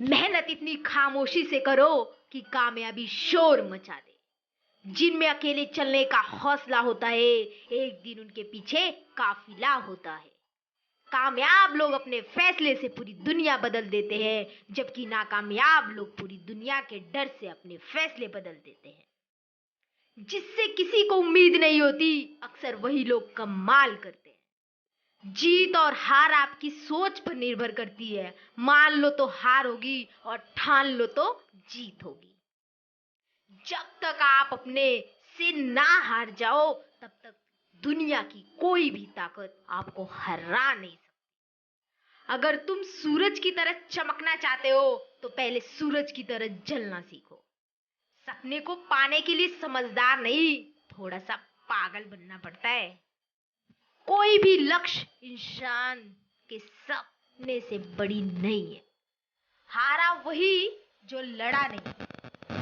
मेहनत इतनी खामोशी से करो कि कामयाबी शोर मचा दे। जिनमें अकेले चलने का हौसला होता है, एक दिन उनके पीछे काफिला होता है। कामयाब लोग अपने फैसले से पूरी दुनिया बदल देते हैं, जबकि नाकामयाब लोग पूरी दुनिया के डर से अपने फैसले बदल देते हैं। जिससे किसी को उम्मीद नहीं होती, अक्सर वही लोग कमाल करते हैं। जीत और हार आपकी सोच पर निर्भर करती है। मान लो तो हार होगी और ठान लो तो जीत होगी। जब तक आप अपने से ना हार जाओ, तब तक दुनिया की कोई भी ताकत आपको हरा नहीं सकती। अगर तुम सूरज की तरह चमकना चाहते हो, तो पहले सूरज की तरह जलना सीखो। सपने को पाने के लिए समझदार नहीं, थोड़ा सा पागल बनना पड़ता है। कोई भी लक्ष्य इंसान के सपने से बड़ी नहीं है। हारा वही जो लड़ा नहीं।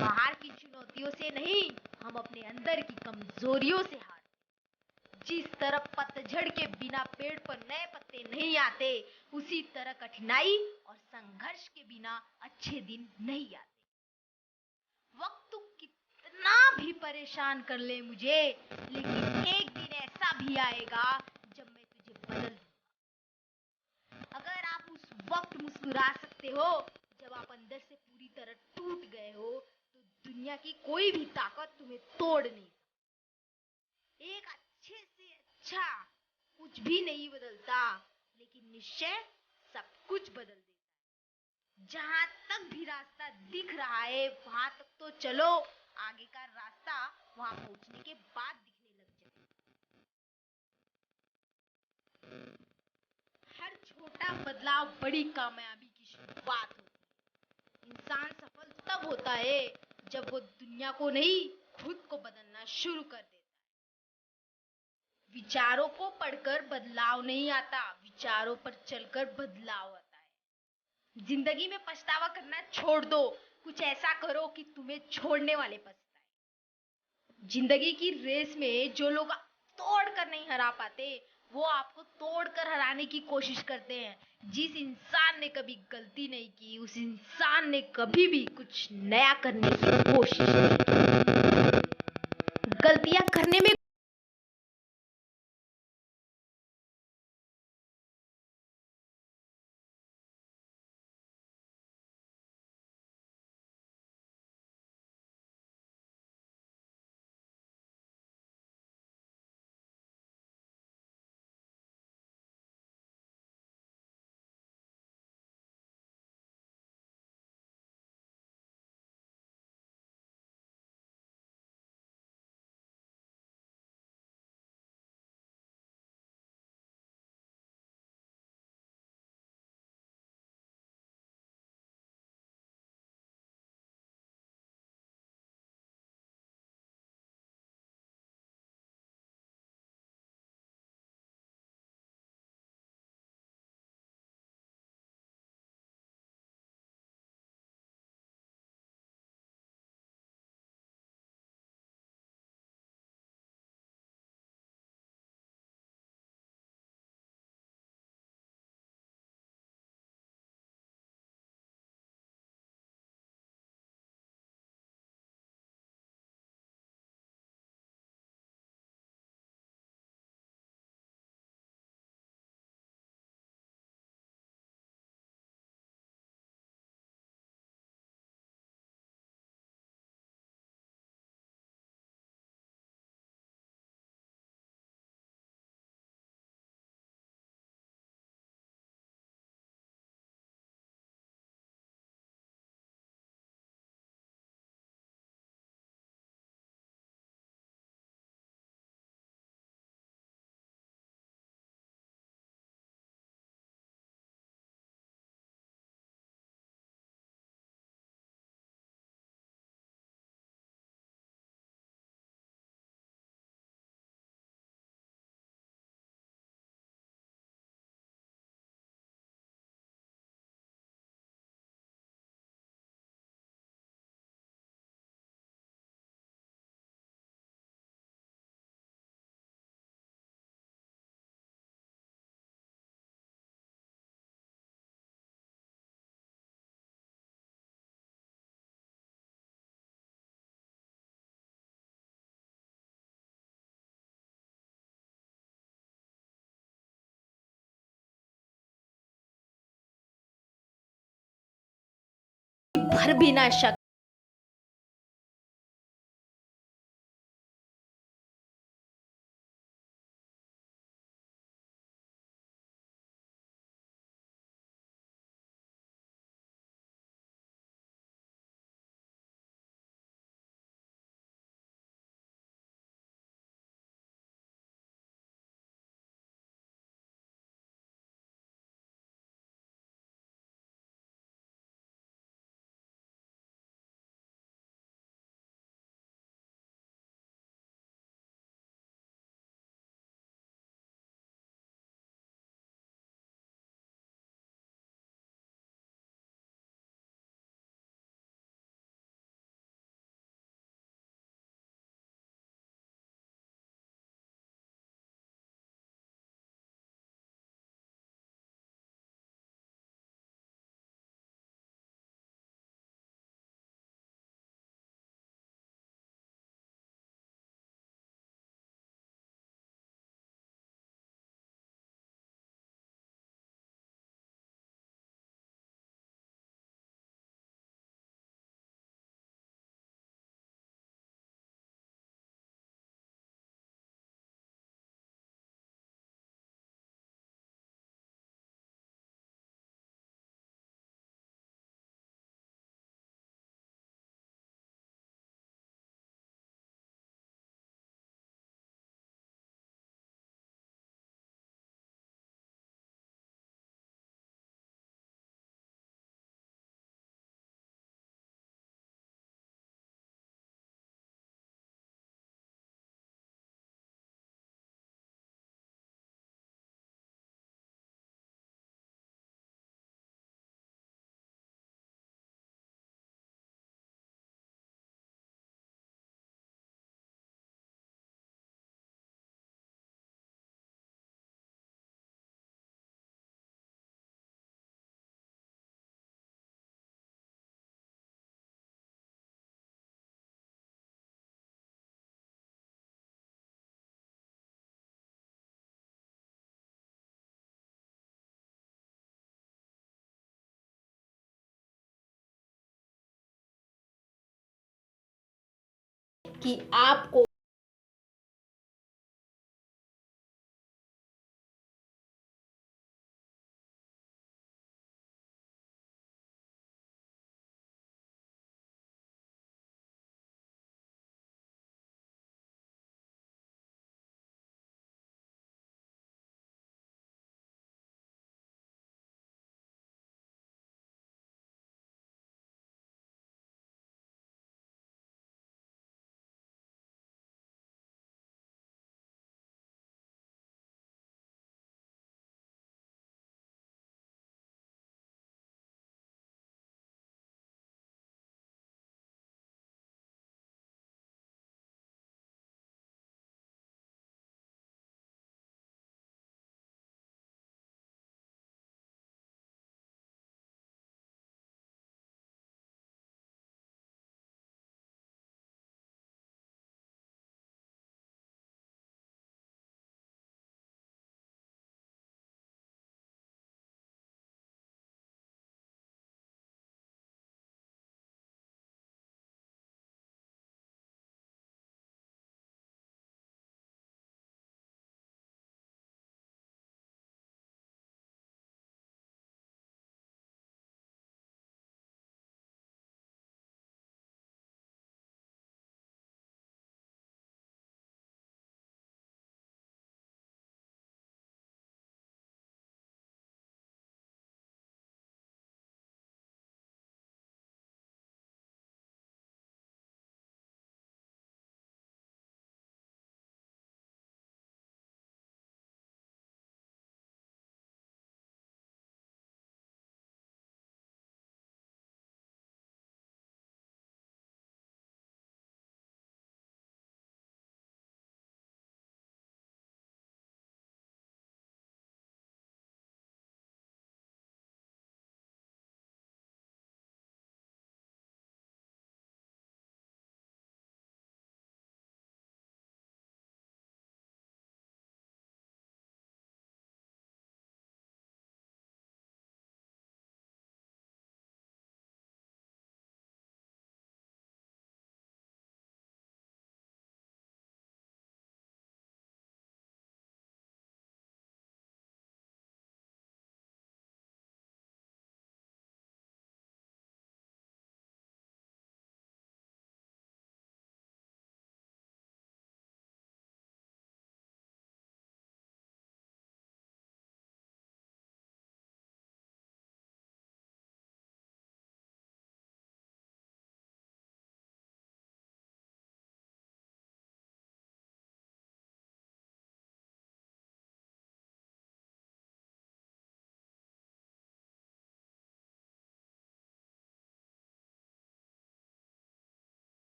बाहर की चुनौतियों से नहीं, हम अपने अंदर की कमजोरियों से हारे। जिस तरह पतझड़ के बिना पेड़ पर नए पत्ते नहीं आते, उसी तरह कठिनाई और संघर्ष के बिना अच्छे दिन नहीं आते। वक्त तो कितना भी परेशान कर ले मुझे, लेकिन एक दिन ऐसा भी आएगा जब मैं तुझे बदल दूंगा। अगर आप उस वक्त मुस्कुरा सकते हो जब आप अंदर से पूरी तरह टूट गए हो, तो दुनिया की कोई भी ताकत तुम्हें तोड़ नहीं सकती। एक अच्छे से अच्छा कुछ भी नहीं बदलता, लेकिन निश्चय सब कुछ बदल देता है। जहां तक भी रास्ता दिख रहा है, वहां तक तो चलो। आगे का रास्ता वहां पहुंचने के बाद दिखने लग जाए। हर छोटा बदलाव बड़ी कामयाबी की शुरुआत होती है। इंसान सफल तब होता है जब वो दुनिया को नहीं, खुद को बदलना शुरू कर देता है। विचारों को पढ़कर बदलाव नहीं आता, विचारों पर चलकर बदलाव आता है। जिंदगी में पछतावा करना छोड़ दो। कुछ ऐसा करो कि तुम्हें छोड़ने वाले पछताए। जिंदगी की रेस में जो लोग तोड़ कर नहीं हरा पाते, वो आपको तोड़ कर हराने की कोशिश करते हैं। जिस इंसान ने कभी गलती नहीं की, उस इंसान ने कभी भी कुछ नया करने की कोशिश नहीं की। गलतियां करने में भर भी ना शक कि आपको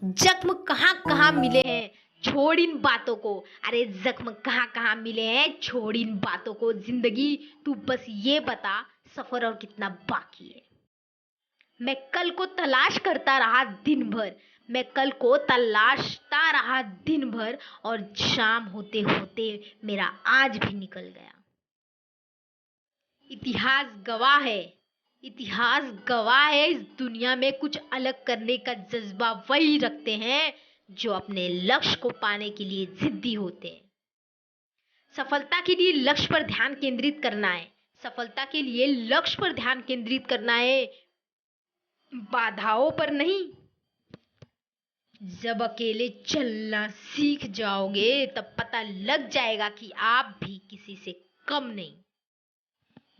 जख्म कहाँ कहाँ मिले हैं, छोड़ इन बातों को। अरे जख्म कहाँ कहाँ मिले हैं, छोड़ इन बातों को। जिंदगी तू बस ये बता, सफर और कितना बाकी है। मैं कल को तलाश करता रहा दिन भर, मैं कल को तलाशता रहा दिन भर, और शाम होते होते मेरा आज भी निकल गया। इतिहास गवाह है, इतिहास गवाह है, इस दुनिया में कुछ अलग करने का जज्बा वही रखते हैं जो अपने लक्ष्य को पाने के लिए जिद्दी होते हैं। सफलता के लिए लक्ष्य पर ध्यान केंद्रित करना है, सफलता के लिए लक्ष्य पर ध्यान केंद्रित करना है, बाधाओं पर नहीं। जब अकेले चलना सीख जाओगे तब पता लग जाएगा कि आप भी किसी से कम नहीं।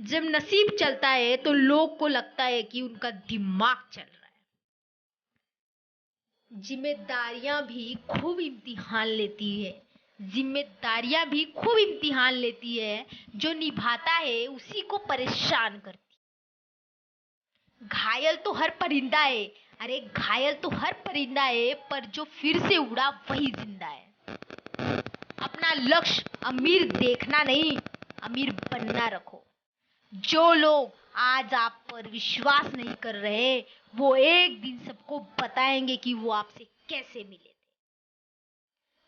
जब नसीब चलता है तो लोग को लगता है कि उनका दिमाग चल रहा है। जिम्मेदारियां भी खूब इम्तिहान लेती है, जिम्मेदारियां भी खूब इम्तिहान लेती है, जो निभाता है उसी को परेशान करती। घायल तो हर परिंदा है, अरे घायल तो हर परिंदा है, पर जो फिर से उड़ा वही जिंदा है। अपना लक्ष्य अमीर देखना नहीं, अमीर बनना रखो। जो लोग आज आप पर विश्वास नहीं कर रहे, वो एक दिन सबको बताएंगे कि वो आपसे कैसे मिले थे।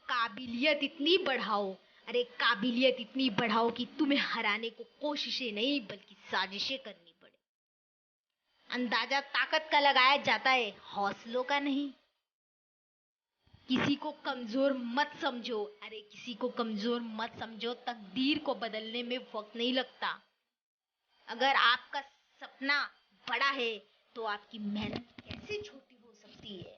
काबिलियत इतनी बढ़ाओ, अरे काबिलियत इतनी बढ़ाओ कि तुम्हें हराने को कोशिशें नहीं बल्कि साजिशें करनी पड़े। अंदाजा ताकत का लगाया जाता है, हौसलों का नहीं। किसी को कमजोर मत समझो, अरे किसी को कमजोर मत समझो, तकदीर को बदलने में वक्त नहीं लगता। अगर आपका सपना बड़ा है तो आपकी मेहनत कैसे छोटी हो सकती है।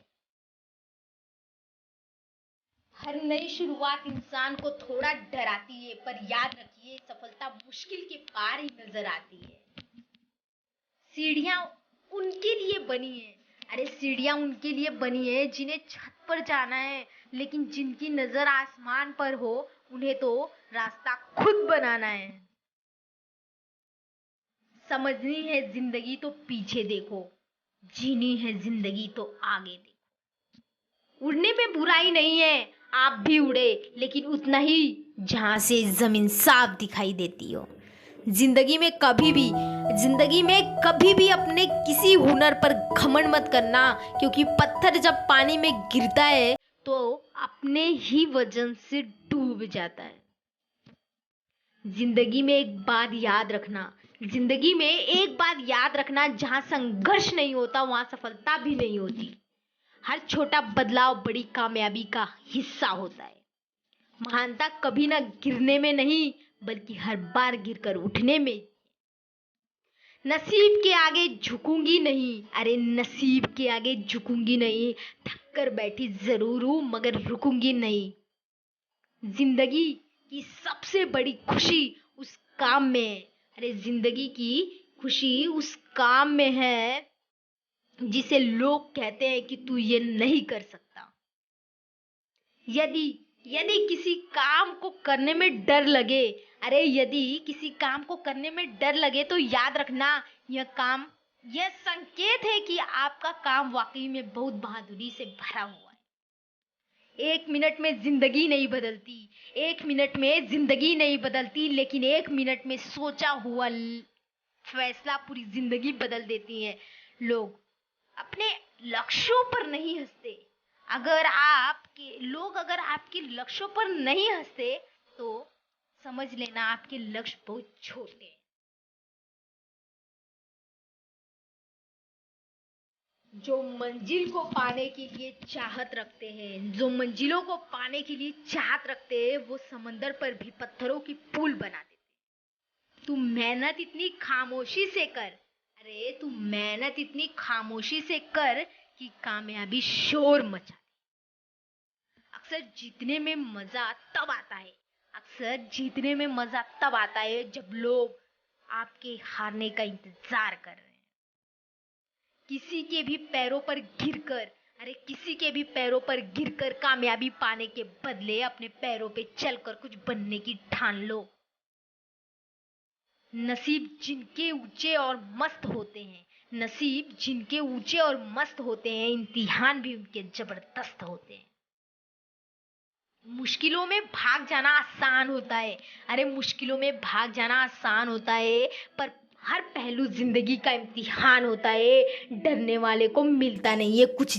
हर नई शुरुआत इंसान को थोड़ा डराती है, पर याद रखिए सफलता मुश्किल के पार ही नजर आती है। सीढ़ियां उनके लिए बनी है, अरे सीढ़ियां उनके लिए बनी है जिन्हें छत पर जाना है, लेकिन जिनकी नजर आसमान पर हो उन्हें तो रास्ता खुद बनाना है। समझनी है जिंदगी तो पीछे देखो, जीनी है जिंदगी तो आगे देखो। उड़ने में बुराई नहीं है, आप भी उड़े, लेकिन उतना ही जहां से जमीन साफ दिखाई देती हो। जिंदगी में कभी भी जिंदगी में कभी भी अपने किसी हुनर पर घमंड मत करना, क्योंकि पत्थर जब पानी में गिरता है तो अपने ही वजन से डूब जाता है। जिंदगी में एक बात याद रखना, जिंदगी में एक बात याद रखना, जहां संघर्ष नहीं होता वहां सफलता भी नहीं होती। हर छोटा बदलाव बड़ी कामयाबी का हिस्सा होता है। महानता कभी ना गिरने में नहीं, बल्कि हर बार गिरकर उठने में। नसीब के आगे झुकूंगी नहीं, अरे नसीब के आगे झुकूंगी नहीं। थक कर बैठी जरूर हूं मगर रुकूंगी नहीं। जिंदगी की सबसे बड़ी खुशी उस काम में है, अरे जिंदगी की खुशी उस काम में है जिसे लोग कहते हैं कि तू ये नहीं कर सकता। यदि यदि किसी काम को करने में डर लगे, अरे यदि किसी काम को करने में डर लगे तो याद रखना, यह संकेत है कि आपका काम वाकई में बहुत बहादुरी से भरा हुआ है। एक मिनट में जिंदगी नहीं बदलती, एक मिनट में जिंदगी नहीं बदलती, लेकिन एक मिनट में सोचा हुआ फैसला पूरी जिंदगी बदल देती है। लोग अपने लक्ष्यों पर नहीं हंसते, अगर आपके लक्ष्यों पर नहीं हंसते तो समझ लेना आपके लक्ष्य बहुत छोटे हैं। जो मंजिल को पाने के लिए चाहत रखते हैं, जो मंजिलों को पाने के लिए चाहत रखते हैं, वो समंदर पर भी पत्थरों की पुल बना देते हैं। तू मेहनत इतनी खामोशी से कर, अरे तू मेहनत इतनी खामोशी से कर कि कामयाबी शोर मचा। अक्सर जीतने में मजा तब आता है, अक्सर जीतने में मजा तब आता है जब लोग आपके हारने का इंतजार कर रहे हैं। किसी के भी पैरों पर गिरकर, अरे किसी के भी पैरों पर गिरकर कामयाबी पाने के बदले अपने पैरों पे चलकर कुछ बनने की ठान लो। नसीब जिनके ऊंचे और मस्त होते हैं, नसीब जिनके ऊंचे और मस्त होते हैं, इम्तिहान भी उनके जबरदस्त होते हैं। मुश्किलों में भाग जाना आसान होता है। अरे मुश्किलों में भाग जाना आसान होता है, पर हर पहलू जिंदगी का इम्तिहान होता है। डरने वाले को मिलता नहीं है कुछ।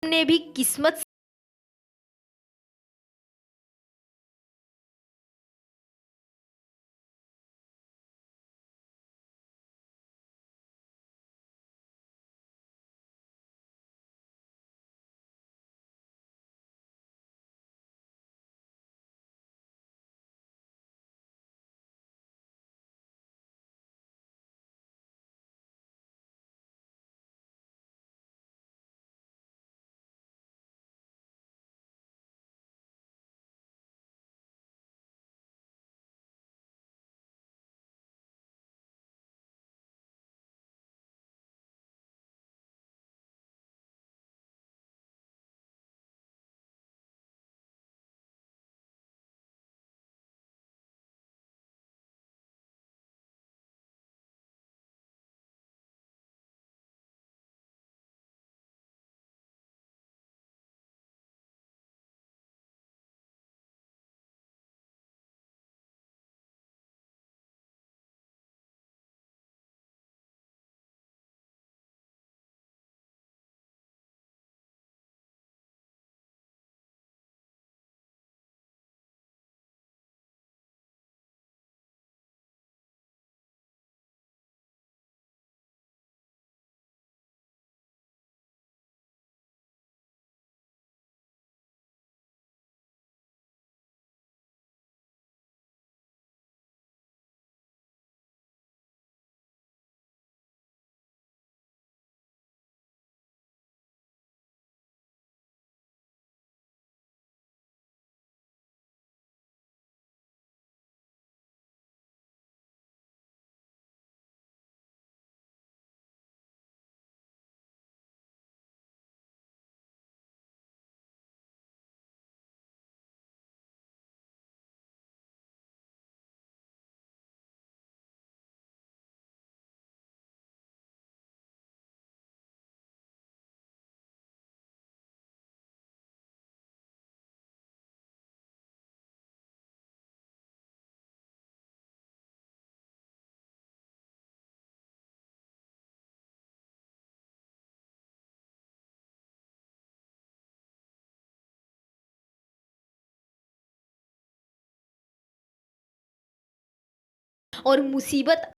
ने भी किस्मत और मुसीबत है।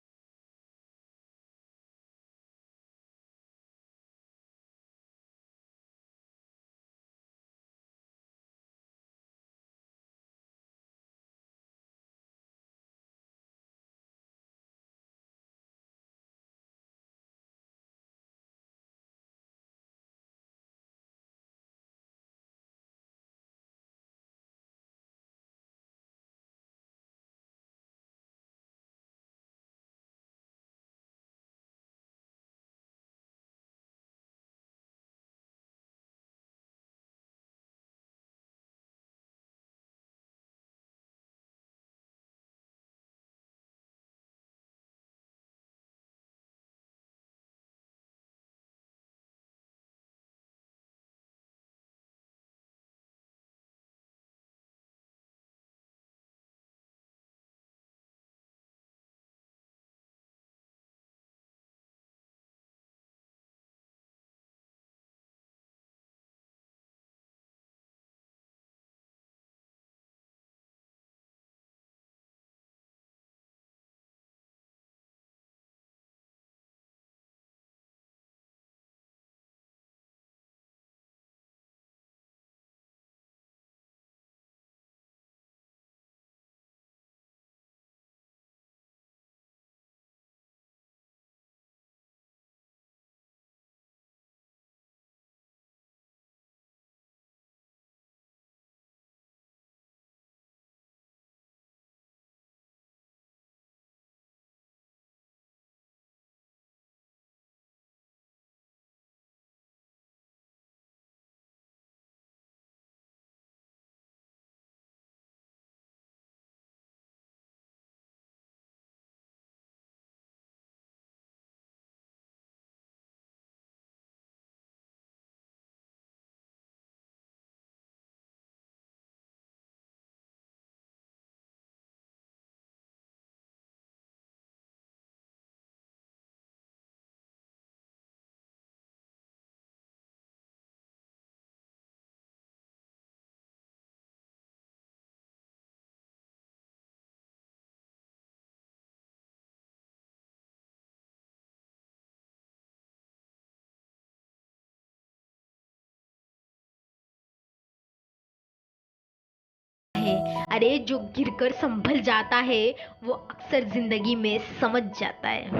अरे जो गिरकर संभल जाता है वो अक्सर जिंदगी में समझ जाता है।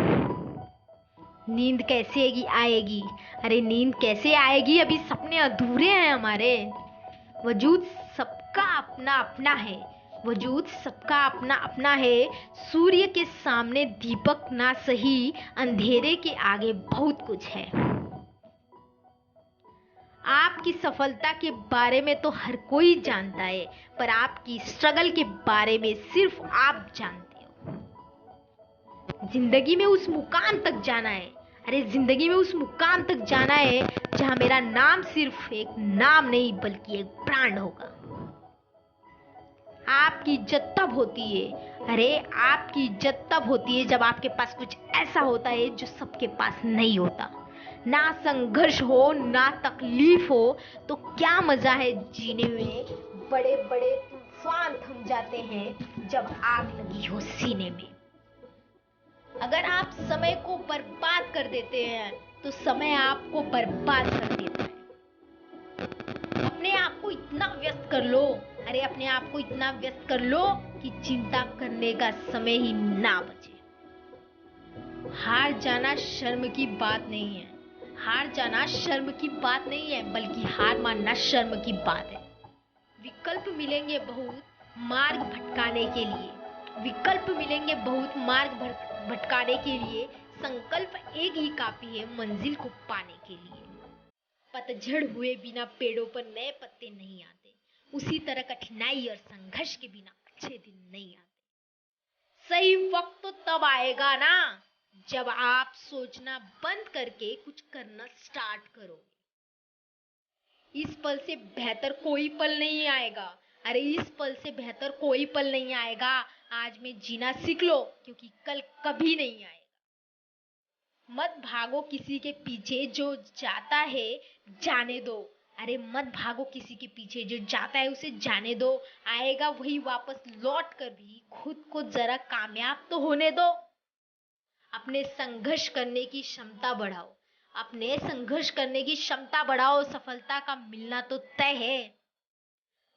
नींद कैसे आएगी? अरे नींद कैसे आएगी? अभी सपने अधूरे हैं हमारे। वजूद सबका अपना अपना है। वजूद सबका अपना अपना है। सूर्य के सामने दीपक ना सही, अंधेरे के आगे बहुत कुछ है। आपकी सफलता के बारे में तो हर कोई जानता है, पर आपकी स्ट्रगल के बारे में सिर्फ आप जानते हो। जिंदगी में उस मुकाम तक जाना है। अरे जिंदगी में उस मुकाम तक जाना है जहां मेरा नाम सिर्फ एक नाम नहीं बल्कि एक ब्रांड होगा। आपकी इज्जत तब होती है, अरे आपकी इज्जत तब होती है जब आपके पास कुछ ऐसा होता है जो सबके पास नहीं होता। ना संघर्ष हो ना तकलीफ हो तो क्या मजा है जीने में। बड़े बड़े तूफान थम जाते हैं जब आग लगी हो सीने में। अगर आप समय को बर्बाद कर देते हैं तो समय आपको बर्बाद कर देता है। अपने आप को इतना व्यस्त कर लो, अरे अपने आप को इतना व्यस्त कर लो कि चिंता करने का समय ही ना बचे। हार जाना शर्म की बात नहीं है। हार जाना शर्म की बात नहीं है बल्कि हार मानना शर्म की बात है। विकल्प मिलेंगे बहुत मार्ग भटकाने के लिए। विकल्प मिलेंगे बहुत मार्ग भटकाने के लिए। संकल्प एक ही काफी है मंजिल को पाने के लिए। पतझड़ हुए बिना पेड़ों पर नए पत्ते नहीं आते। उसी तरह कठिनाई और संघर्ष के बिना अच्छे दिन नहीं आते। सही वक्त तो तब आएगा ना जब आप सोचना बंद करके कुछ करना स्टार्ट करो। इस पल से बेहतर कोई पल नहीं आएगा। अरे इस पल से बेहतर कोई पल नहीं आएगा। आज में जीना सीख लो क्योंकि कल कभी नहीं आएगा। मत भागो किसी के पीछे, जो जाता है जाने दो। अरे मत भागो किसी के पीछे, जो जाता है उसे जाने दो। आएगा वही वापस लौट कर भी। खुद को जरा कामयाब तो होने दो। अपने संघर्ष करने की क्षमता बढ़ाओ। अपने संघर्ष करने की क्षमता बढ़ाओ, सफलता का मिलना तो तय है।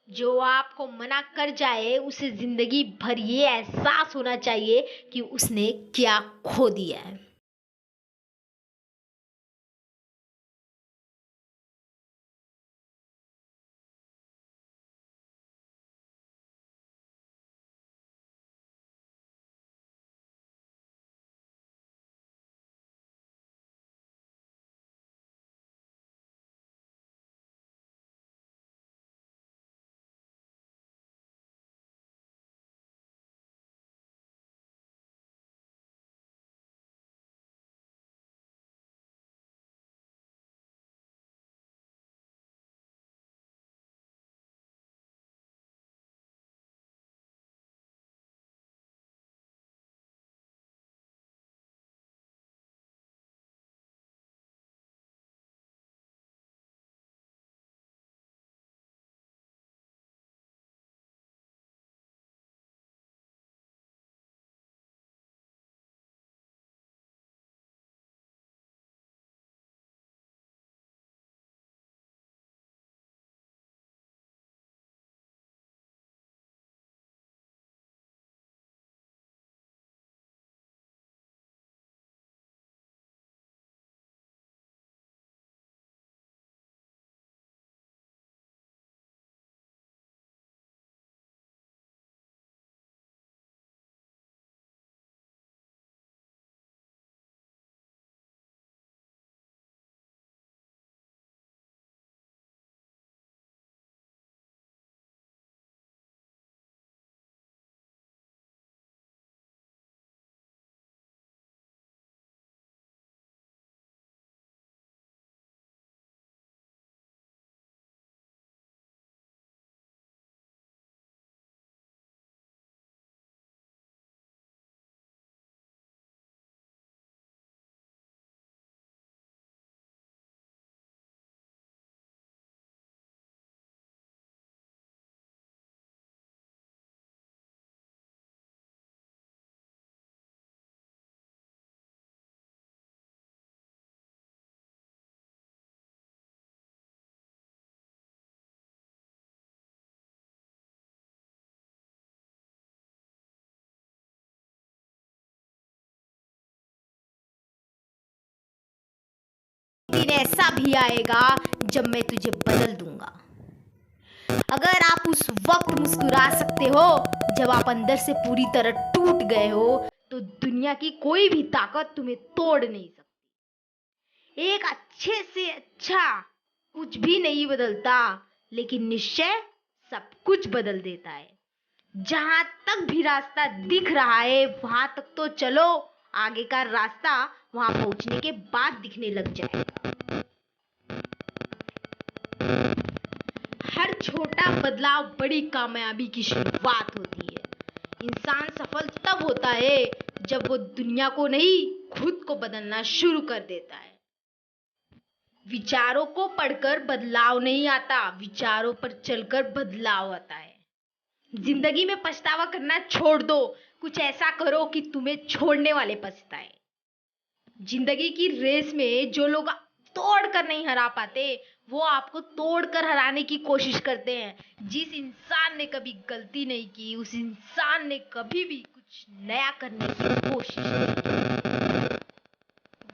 जो आपको मना कर जाए उसे जिंदगी भर ये एहसास होना चाहिए कि उसने क्या खो दिया है। दिन ऐसा भी आएगा जब मैं तुझे बदल दूंगा। अगर आप उस वक्त मुस्कुरा सकते हो जब आप अंदर से पूरी तरह टूट गए हो, तो दुनिया की कोई भी ताकत तुम्हें तोड़ नहीं सकती। एक अच्छे से अच्छा कुछ भी नहीं बदलता, लेकिन निश्चय सब कुछ बदल देता है। जहां तक भी रास्ता दिख रहा है वहां तक तो चलो। आगे का रास्ता वहां पहुंचने के बाद दिखने लग जाए। हर छोटा बदलाव बड़ी कामयाबी की शुरुआत होती है। इंसान सफल तब होता है जब वो दुनिया को नहीं, खुद को बदलना शुरू कर देता है। विचारों को पढ़कर बदलाव नहीं आता, विचारों पर चलकर बदलाव आता है। जिंदगी में पछतावा करना छोड़ दो। कुछ ऐसा करो कि तुम्हें छोड़ने वाले पछताए। जिंदगी की रेस में जो लोग तोड़ कर नहीं हरा पाते, वो आपको तोड़ कर हराने की कोशिश करते हैं। जिस इंसान ने कभी गलती नहीं की, उस इंसान ने कभी भी कुछ नया करने की कोशिश नहीं की।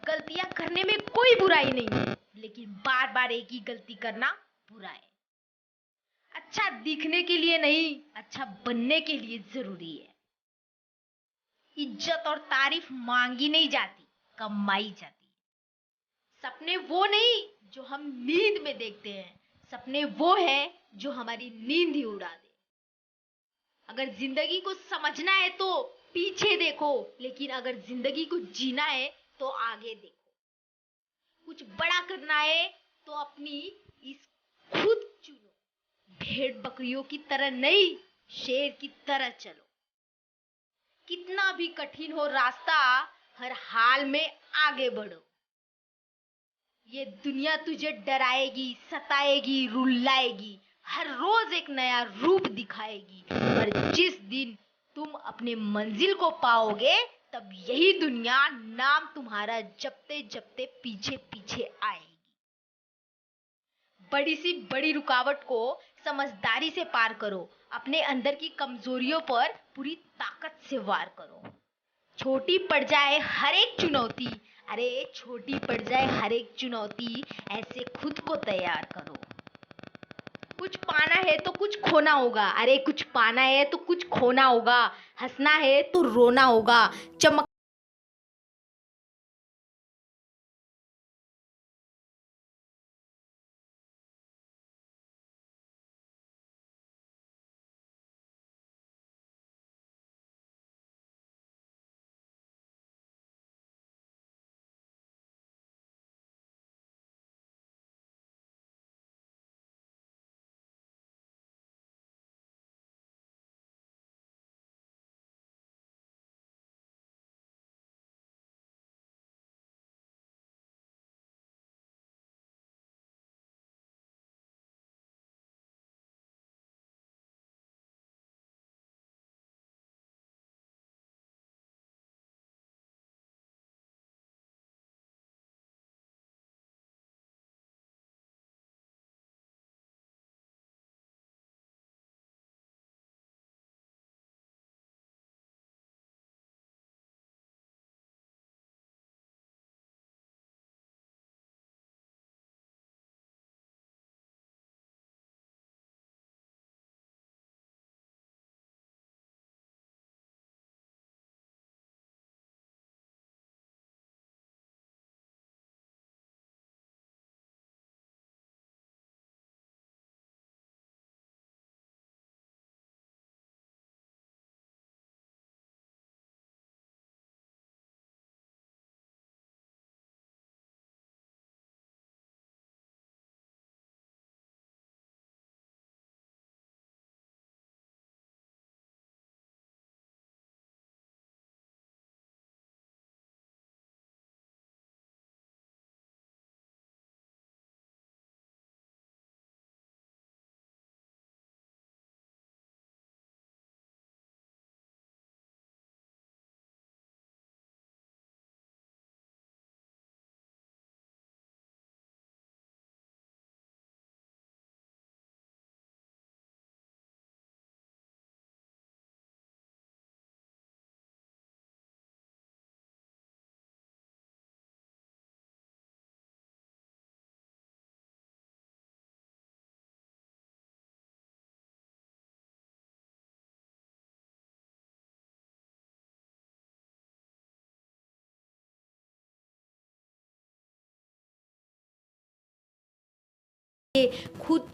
गलतियां करने में कोई बुराई नहीं है, लेकिन बार बार एक ही गलती करना बुरा है। अच्छा दिखने के लिए नहीं, अच्छा बनने के लिए जरूरी है। इज्जत और तारीफ मांगी नहीं जाती, कमाई जाती है। सपने वो नहीं जो हम नींद में देखते हैं, सपने वो है जो हमारी नींद ही उड़ा दे। अगर जिंदगी को समझना है तो पीछे देखो, लेकिन अगर जिंदगी को जीना है तो आगे देखो। कुछ बड़ा करना है तो अपनी इस खुद चुनो। भेड़ बकरियों की तरह नहीं, शेर की तरह चलो। कितना भी कठिन हो रास्ता, हर हाल में आगे बढ़ो। ये दुनिया तुझे डराएगी, सताएगी, रुलाएगी, हर रोज एक नया रूप दिखाएगी। पर जिस दिन तुम अपने मंजिल को पाओगे, तब यही दुनिया नाम तुम्हारा जपते जपते पीछे पीछे आएगी। बड़ी सी बड़ी रुकावट को समझदारी से पार करो। अपने अंदर की कमजोरियों पर पूरी ताकत से वार करो। छोटी पड़ जाए हर एक चुनौती, अरे छोटी पड़ जाए हर एक चुनौती, ऐसे खुद को तैयार करो। कुछ पाना है तो कुछ खोना होगा, अरे कुछ पाना है तो कुछ खोना होगा। हंसना है तो रोना होगा। चमक खुद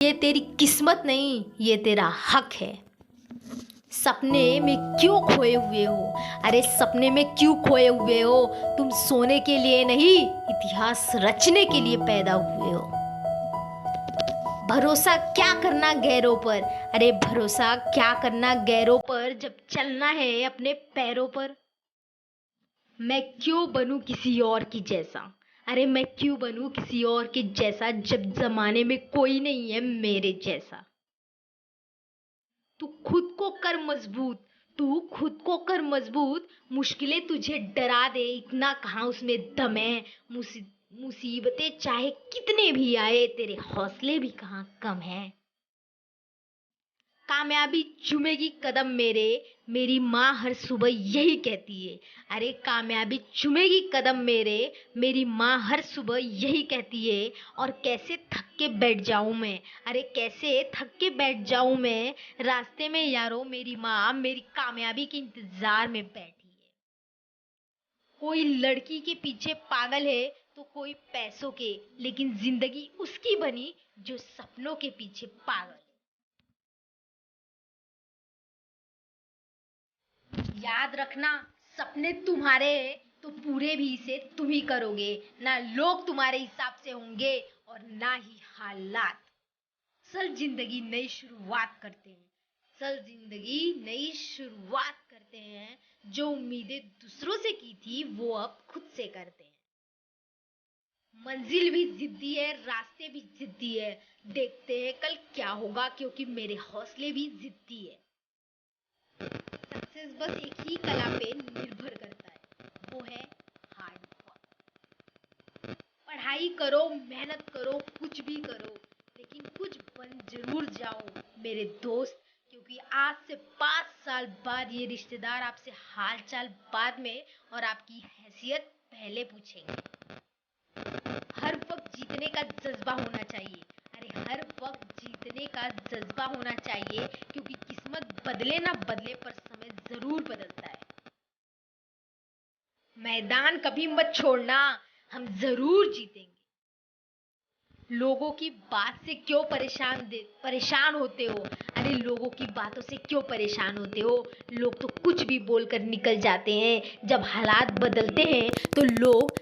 ये तेरी किस्मत नहीं, ये तेरा हक है। सपने में क्यों खोए हुए हो? अरे सपने में क्यों खोए हुए हो? तुम सोने के लिए नहीं, इतिहास रचने के लिए पैदा हुए हो। भरोसा क्या करना गैरों पर? अरे भरोसा क्या करना गैरों पर, जब चलना है अपने पैरों पर। मैं क्यों बनूं किसी और की जैसा? अरे मैं क्यों बनूं किसी और के जैसा, जब जमाने में कोई नहीं है मेरे जैसा। तू खुद को कर मजबूत, तू खुद को कर मजबूत। मुश्किलें तुझे डरा दे, इतना कहाँ उसमें दम है। मुसीबतें चाहे कितने भी आए, तेरे हौसले भी कहाँ कम है। कामयाबी चूमेगी कदम मेरे, मेरी माँ हर सुबह यही कहती है। अरे कामयाबी चूमेगी कदम मेरे, मेरी माँ हर सुबह यही कहती है। और कैसे थक के बैठ जाऊं मैं, अरे कैसे थक के बैठ जाऊं मैं। रास्ते में यारो मेरी माँ मेरी कामयाबी के इंतजार में बैठी है। कोई लड़की के पीछे पागल है तो कोई पैसों के, लेकिन जिंदगी उसकी बनी जो सपनों के पीछे पागल है। याद रखना, सपने तुम्हारे हैं तो पूरे भी इसे तुम ही करोगे। ना लोग तुम्हारे हिसाब से होंगे और ना ही हालात। असल जिंदगी नई शुरुआत करते हैं, असल जिंदगी नई शुरुआत करते हैं। जो उम्मीदें दूसरों से की थी वो अब खुद से करते हैं। मंजिल भी जिद्दी है, रास्ते भी जिद्दी है। देखते हैं कल क्या होगा, क्योंकि मेरे हौसले भी जिद्दी है। सक्सेस बस एक ही कला पे निर्भर करता है, वो है हार्ड वर्क। पढ़ाई करो, मेहनत करो, कुछ भी करो, लेकिन कुछ बन जरूर जाओ मेरे दोस्त। क्योंकि आज से 5 साल बाद ये रिश्तेदार आपसे हाल चाल बाद में और आपकी हैसियत पहले पूछेंगे। हर वक्त जीतने का जज्बा होना चाहिए। अरे हर वक्त जीतने का जज्बा होना चाहिए, क्योंकि किस्मत बदले ना बदले पर समय जरूर बदलता है। मैदान कभी मत छोड़ना, हम जरूर जीतेंगे। लोगों की बात से क्यों परेशान होते हो? अरे लोगों की बातों से क्यों परेशान होते हो? लोग तो कुछ भी बोलकर निकल जाते हैं। जब हालात बदलते हैं तो लोग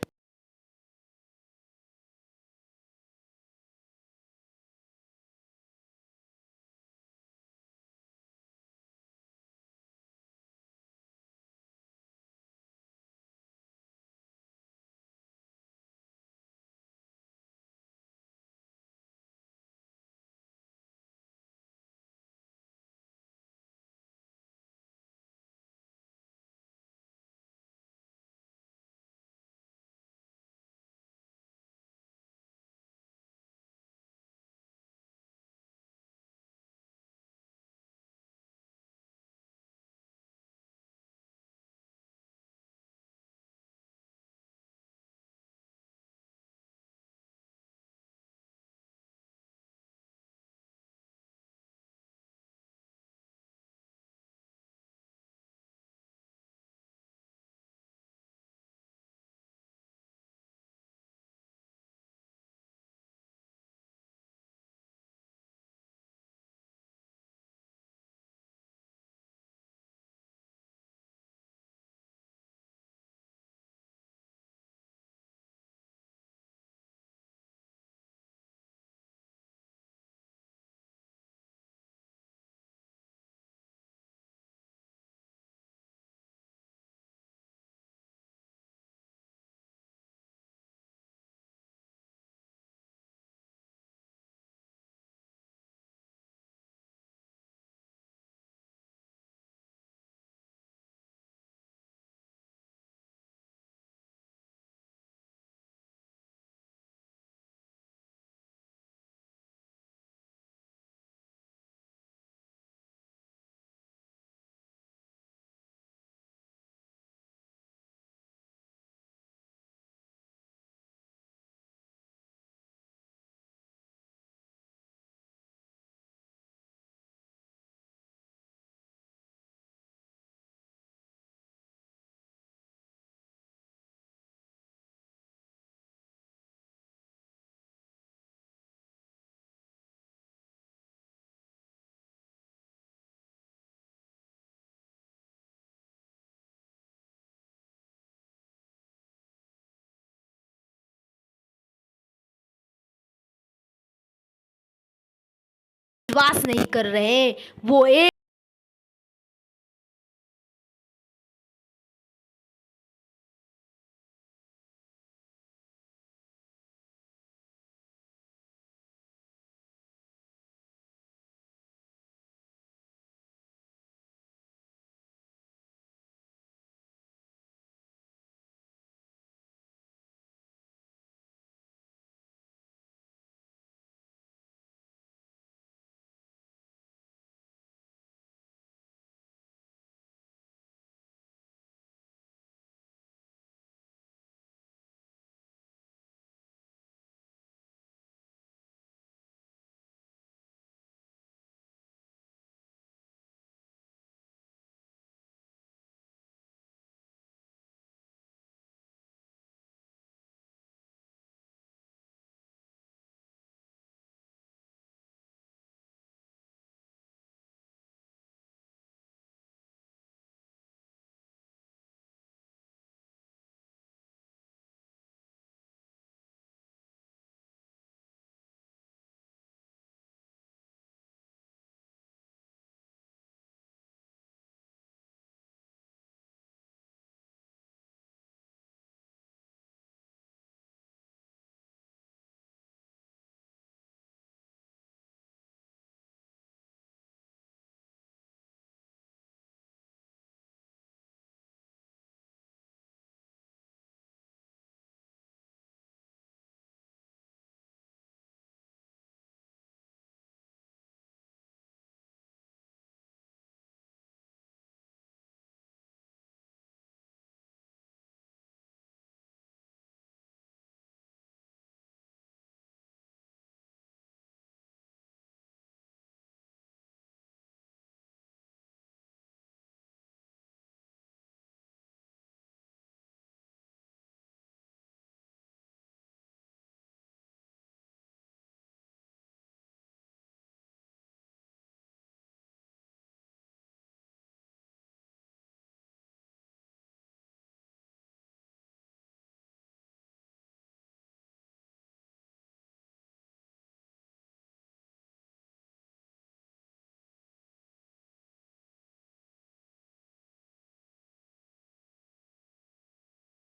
विश्वास नहीं कर रहे हैं, वो एक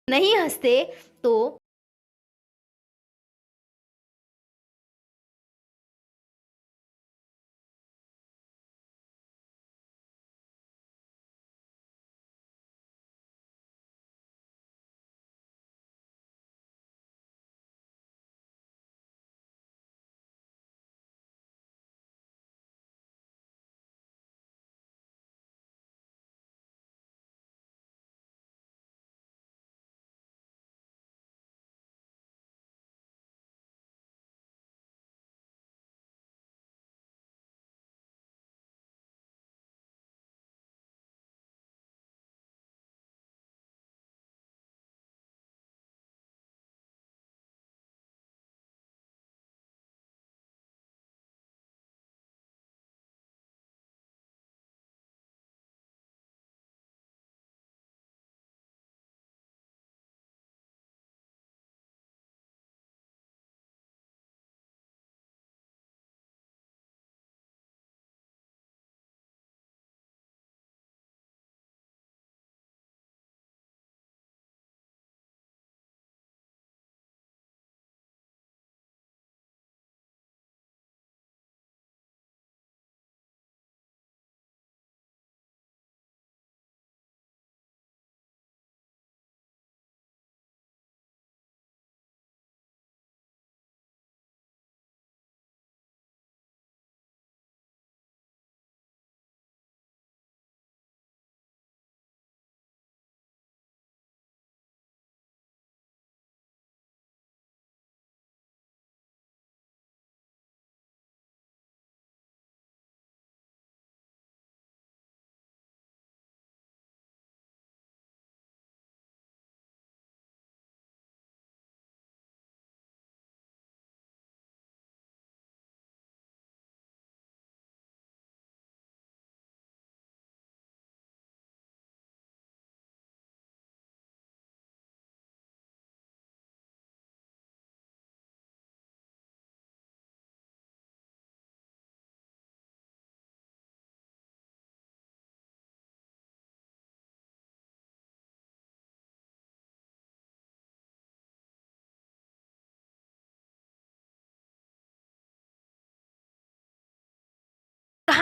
नहीं हंसते तो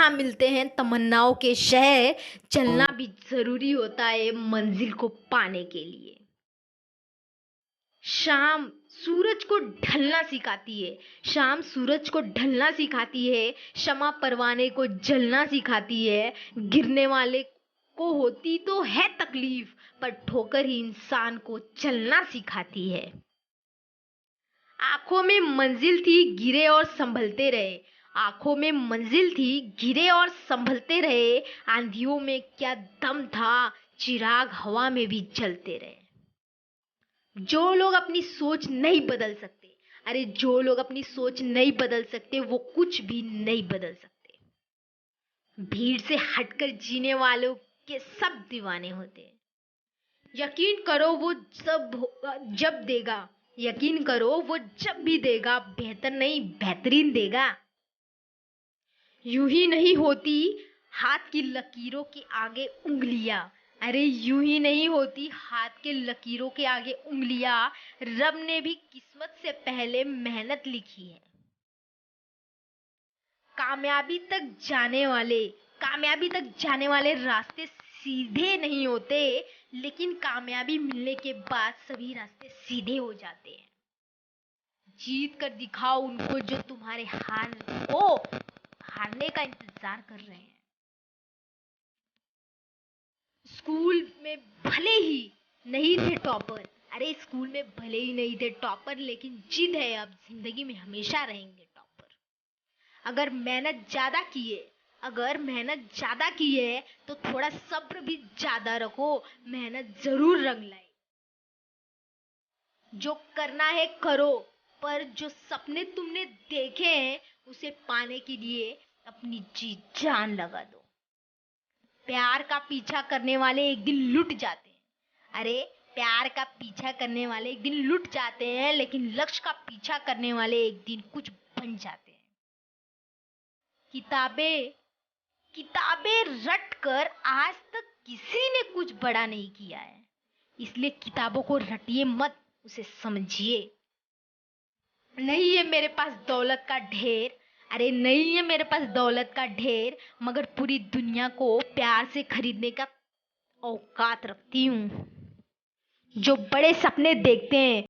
जहाँ मिलते हैं तमन्नाओं के शहर, चलना भी ज़रूरी होता है मंजिल को पाने के लिए। शाम सूरज को ढलना सिखाती है, शाम सूरज को ढलना सिखाती है, शमा परवाने को जलना सिखाती है, गिरने वाले को होती तो है तकलीफ, पर ठोकर ही इंसान को चलना सिखाती है। आंखों में मंजिल थी, गिरे और संभलते रहे। आंखों में मंजिल थी, गिरे और संभलते रहे। आंधियों में क्या दम था, चिराग हवा में भी जलते रहे। जो लोग अपनी सोच नहीं बदल सकते, अरे जो लोग अपनी सोच नहीं बदल सकते, वो कुछ भी नहीं बदल सकते। भीड़ से हटकर जीने वालों के सब दीवाने होते हैं। यकीन करो वो जब देगा, यकीन करो वो जब भी देगा, बेहतर नहीं बेहतरीन देगा। यूं ही नहीं होती हाथ की लकीरों के आगे उंगलियां, अरे यूं ही नहीं होती हाथ के लकीरों के आगे उंगलियां। रब ने भी किस्मत से पहले मेहनत लिखी है। कामयाबी तक जाने वाले कामयाबी तक जाने वाले रास्ते सीधे नहीं होते, लेकिन कामयाबी मिलने के बाद सभी रास्ते सीधे हो जाते हैं। जीत कर दिखाओ उनको जो तुम्हारे हारने का इंतजार कर रहे हैं। स्कूल में भले ही नहीं थे टॉपर, अरे स्कूल में भले ही नहीं थे टॉपर, लेकिन जिद है अब जिंदगी में हमेशा रहेंगे टॉपर। अगर मेहनत ज्यादा की है अगर मेहनत ज्यादा की है तो थोड़ा सब्र भी ज्यादा रखो, मेहनत जरूर रंग लाए। जो करना है करो, पर जो सपने तुमने देखे हैं उसे पाने के लिए अपनी जी जान लगा दो। प्यार का पीछा करने वाले एक दिन लुट जाते हैं, अरे प्यार का पीछा करने वाले एक दिन लुट जाते हैं, लेकिन लक्ष्य का पीछा करने वाले एक दिन कुछ बन जाते हैं। किताबें किताबें रट कर आज तक किसी ने कुछ बड़ा नहीं किया है, इसलिए किताबों को रटिए मत, उसे समझिए। नहीं है मेरे पास दौलत का ढेर, अरे नहीं है मेरे पास दौलत का ढेर, मगर पूरी दुनिया को प्यार से खरीदने का औकात रखती हूँ। जो बड़े सपने देखते हैं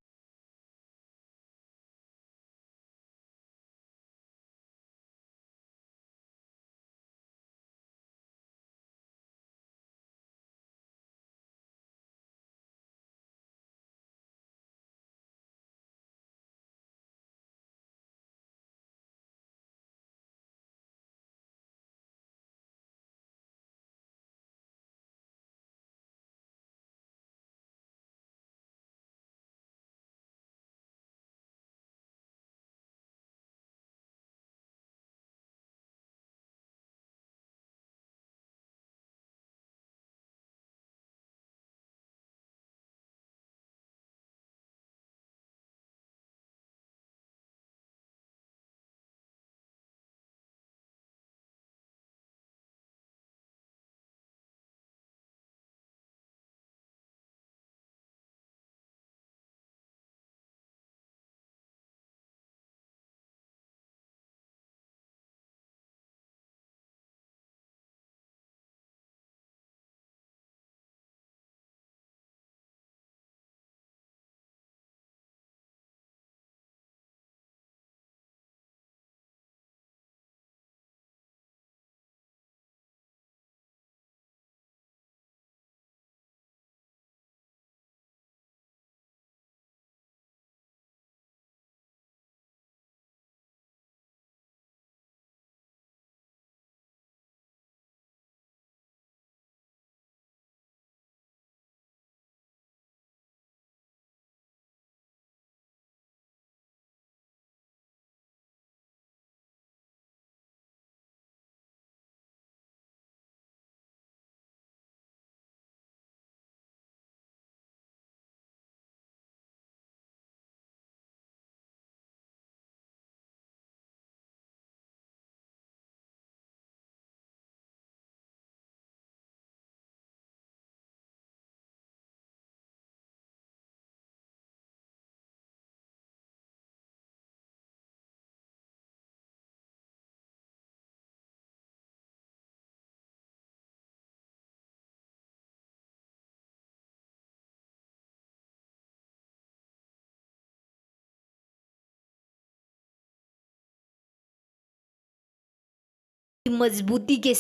मजबूती के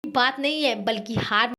बात नहीं है, बल्कि हार